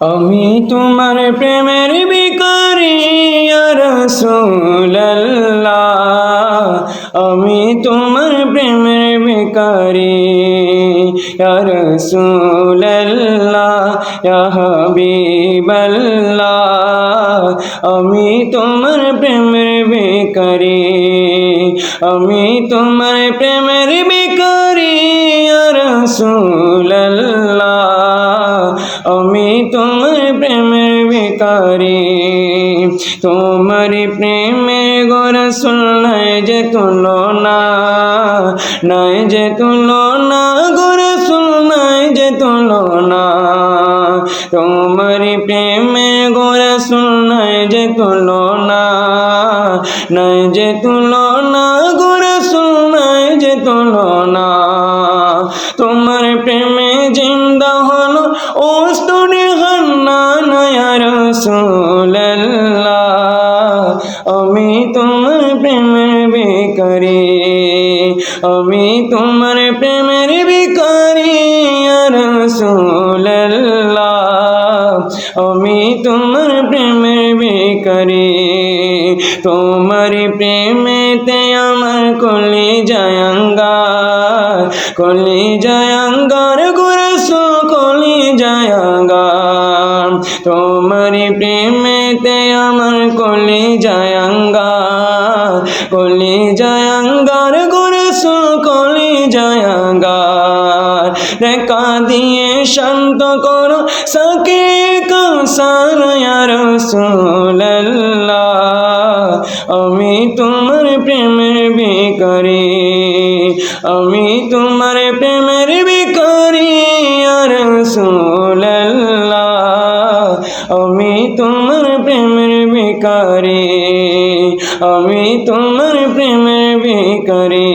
আমি তোমার প্রেমের ভিখারি ইয়া রাসূলুল্লাহ, আমি তোমার প্রেমের ভিখারি ইয়া রাসূলুল্লাহ, ইয়া হাবিবাল্লাহ, আমি তোমার প্রেমের ভিখারি, আমি তোমার প্রেমের ভিখারি ইয়া রাসূলুল্লাহ, আমি তোমার প্রেমের ভিখারি। তোমার প্রেমে গো রাসূল নাই যে তুলনা, নাই যে তুলনা গো রাসূল নাই যে তুলনা। তোমার প্রেমে গো রাসূল নাই যে তুলনা, নাই যে তুলনা গো রাসূল নাই যে তুলনা। তোমার প্রেমে জিন্দা হলো ওস্তুনে হান্নান ইয়া রাসূলুল্লাহ, আমি তোমার প্রেমের ভিখারি, আমি তোমার প্রেমের ভিখারি ইয়া রাসূলুল্লাহ, আমি তোমার প্রেমের ভিখারি। তোমার প্রেমেতে আমার কলিজায় আঙ্গার, কলিজায় আঙ্গার গো রাসূল কলিজায় আঙ্গার। তোমার প্রেমেতে আমার কলিজায় আঙ্গার, কলিজায় আঙ্গার গো রাসূল কলিজায় আঙ্গার। দেখা দিয়ে শান্ত করো সাকে কাউসার ইয়া রাসূলুল্লাহ, আমি তোমার প্রেমের ভিখারি, আমি তোমার প্রেমের ভিখারি ইয়া রাসূলুল্লাহ, আমি তোমার প্রেমের ভিখারি, আমি তোমার প্রেমের ভিখারি।